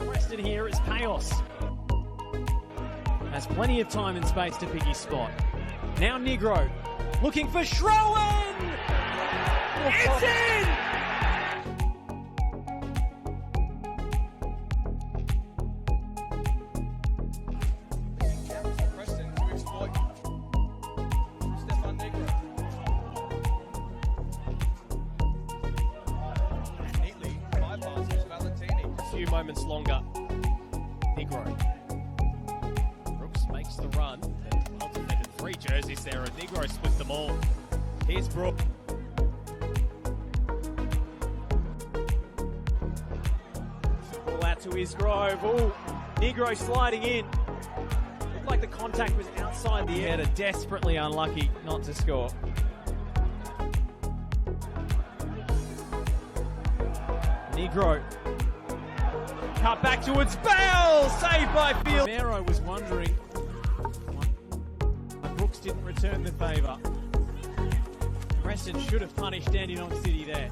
Preston here is chaos. Has plenty of time and space to pick his spot. Now Nigro looking for Schroen! It's in! Preston to exploit Stefan NIGRO. Neatly bypasses Valentini. A few moments longer. Nigro. Brooks makes the run. Well defended, 3 jerseys there, and Nigro split them all. Here's Brooks. Ball out to Isgrove. Oh, Nigro sliding in. Looked like the contact was outside the air. Desperately unlucky not to score. Nigro. Cut back towards Bale! Saved by Field. Romero was wondering. Brooks didn't return the favour. Preston should have punished Dandenong City there.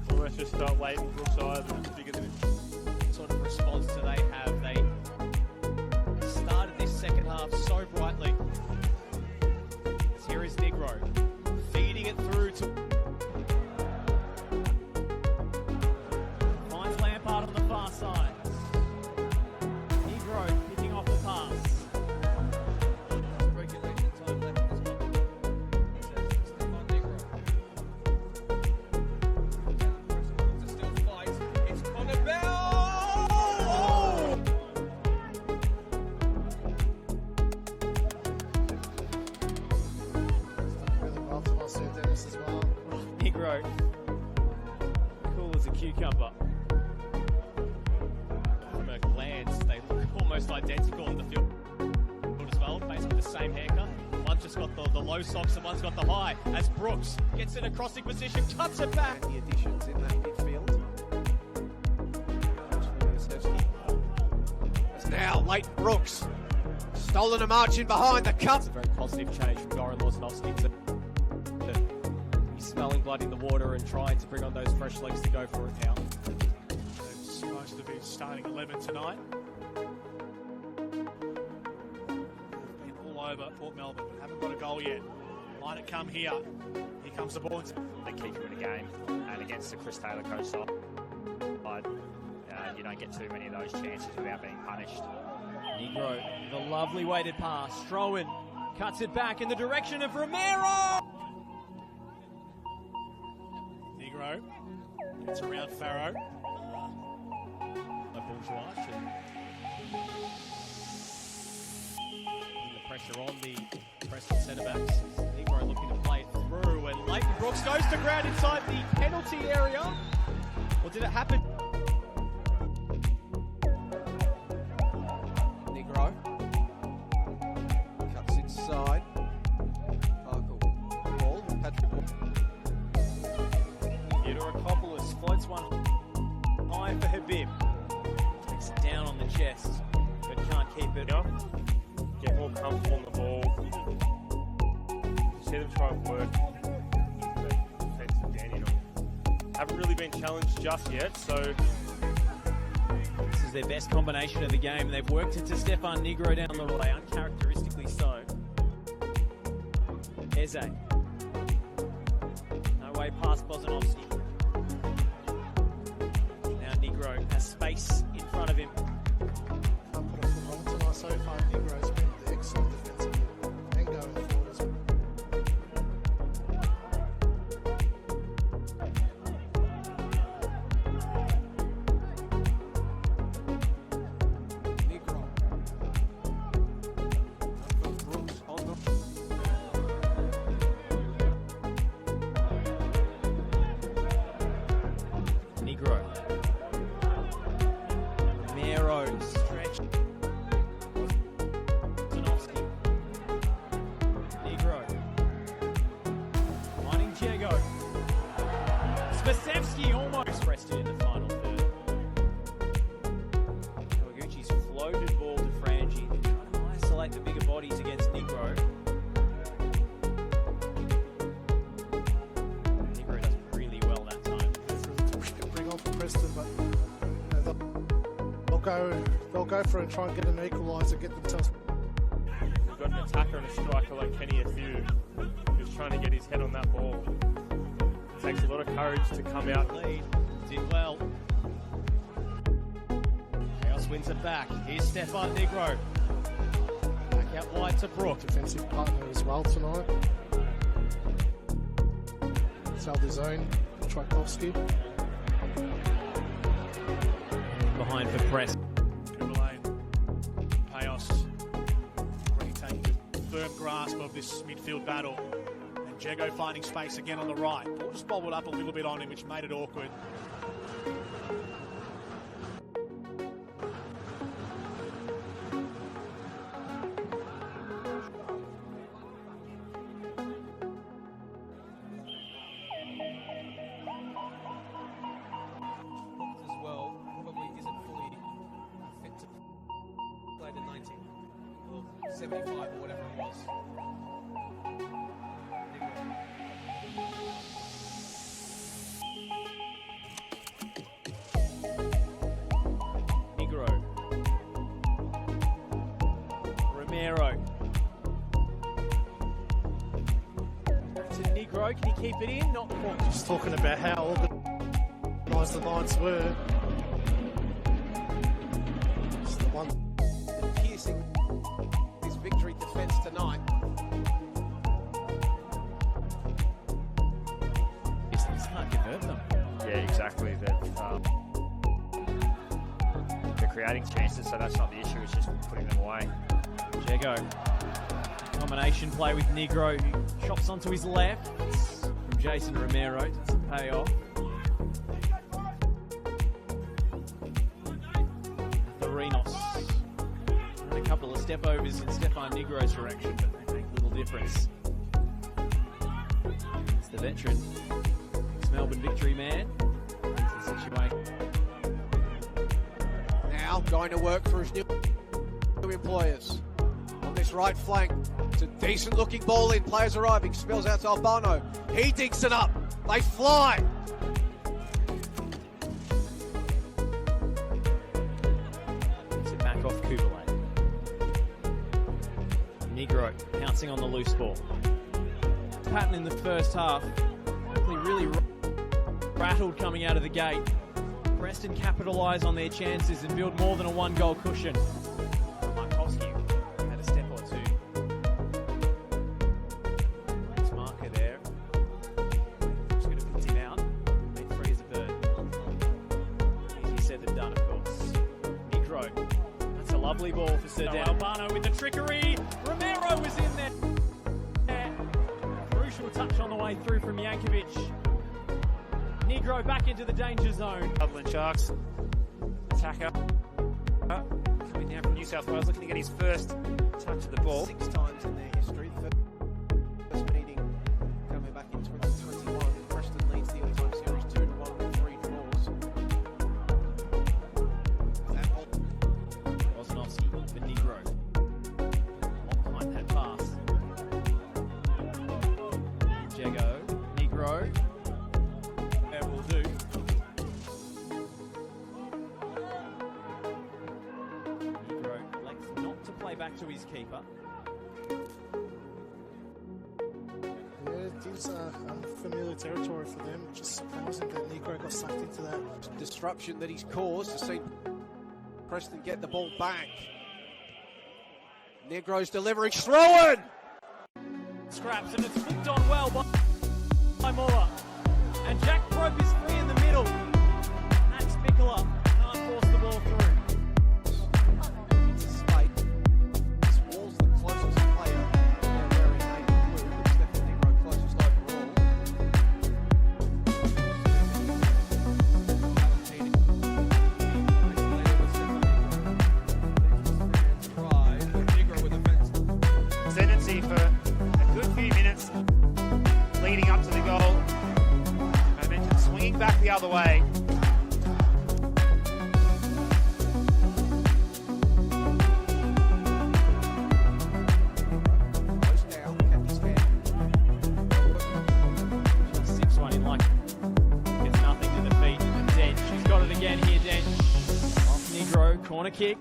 So let's just start waiting. Brooks eyes are bigger than it. What sort of response do they have? They started this second half so brightly. Here is Nigro feeding it through to finds Lampard on the far side. Nigro picking off the pass. Regulation time left as well. Says Stefan NIGRO. To still fight. It's Connor Bell! Really well for Los Angeles as well. Nigro, cool as a cucumber. From a glance, they look almost identical in the field as well, basically the same haircut. One's just got the low socks and one's got the high. As Brooks gets in a crossing position, cuts it back. The additions in that midfield. It's now Leighton Brooks. Stolen a march in behind the cut. It's a very positive change from Goran Loznovsky to he's smelling blood in the water and trying to bring on those fresh legs to go for it now. It's most of his starting 11 tonight. Been all over Port Melbourne, but haven't got a goal yet. Might it come here? Here comes the ball. They keep you in a game, and against the Chris Taylor coach side, you don't get too many of those chances without being punished. Nigro, the lovely weighted pass. Strowan cuts it back in the direction of Romero. Nigro gets around Farrow. A bourgeois and putting the pressure on the Preston centre-backs. Nigro looking to play it through, and Leighton Brooks goes to ground inside the penalty area. Or did it happen? Nigro cuts inside. Michael Ball, Patrick Ball. Theodorakopoulos floats one high for Habib. Takes it down on the chest, but can't keep it. Get more comfortable on the ball. See them try and work the defensive Dandenong. Haven't really been challenged just yet, so This is their best combination of the game. They've worked it to Stefan NIGRO down the way, uncharacteristically so. Eze. No way past Bozanovsky. Now NIGRO has space in front of him. Can't put a foot wrong tonight so far. Nigro's been excellent defensively and going forward as well. Nigro. Brooks on the NIGRO. Romero stretch. Bozanovsky. NIGRO. Finding Diego. Spasevsky almost rested in the final third. Kawaguchi's floated ball to Frangi. Trying to isolate the bigger bodies against NIGRO. they'll go for it and try and get an equaliser, get themselves. You've got an attacker and a striker like Kenny Athiu, who's trying to get his head on that ball. It takes a lot of courage to come out. Lead. Did well. Chaos wins it back. Here's Stefan NIGRO. Back out wide to Brook. Defensive partner as well tonight. It's held his own, Tchaikovsky. Behind for Press. Chaos already taking a firm grasp of this midfield battle. And Jago finding space again on the right. Ball just bobbled up a little bit on him, which made it awkward. As well, probably isn't fully fit to play the 90 or 75 or whatever it was. NIGRO. Romero. Back to NIGRO. Can he keep it in? Not quite. Just talking about how organised the lines were. It's the one. Piercing his victory defence tonight. This can't convert them. Yeah, exactly. They're creating chances, so that's not the issue. It's just putting them away. Jago. Combination play with NIGRO, who chops onto his left from Jason Romero. Doesn't pay off. Thorinos. And a couple of step overs in Stefan NIGRO's direction, but they make little difference. It's the veteran, ex-Melbourne victory man. It's the situation. Now going to work for his new employers. On this right flank, it's a decent looking ball in. Players arriving, spills out to Albano. He digs it up. They fly. Gets it back off Kubalay. NIGRO pouncing on the loose ball. Pattern in the first half. Really rattled coming out of the gate. Preston capitalise on their chances and build more than a one-goal cushion. Markowski had a step or two. Nice marker there. Just going to pick him out. Made free as a bird. Easier said than done, of course. NIGRO. That's a lovely ball for Sir Dan. Albano with the trickery. Romero was in there. Crucial touch on the way through from Jankovic. NIGRO back into the danger zone. Dublin Sharks attacker coming down from New South Wales, looking to get his first touch of the ball. 6 times in their history. The first meeting coming back in 2021. Preston leads the all-time series 2-1 with 3 draws. That whole Woznowski for NIGRO. Behind that pass. Jago, NIGRO. That will do. NIGRO elects not to play back to his keeper. Yeah, it is unfamiliar territory for them. Just surprising that NIGRO got sucked into that. disruption that he's caused to see Preston get the ball back. NIGRO's delivering. Throw-in! Scraps and it's flicked on well by Muller. And Jack Brope is free in the middle. Max Bickler can't force the ball through. It's a spate. This Wall's the closest player. They're wearing navy blue, but Stefan NIGRO closest overall. NIGRO with a fence. Tendency for a good few minutes leading up to the goal. Momentum swinging back the other way. Goes down, kept his head. 6-1 in like. Gets nothing to the feet. And Dench, she's got it again here, Dench. Off NIGRO, corner kick.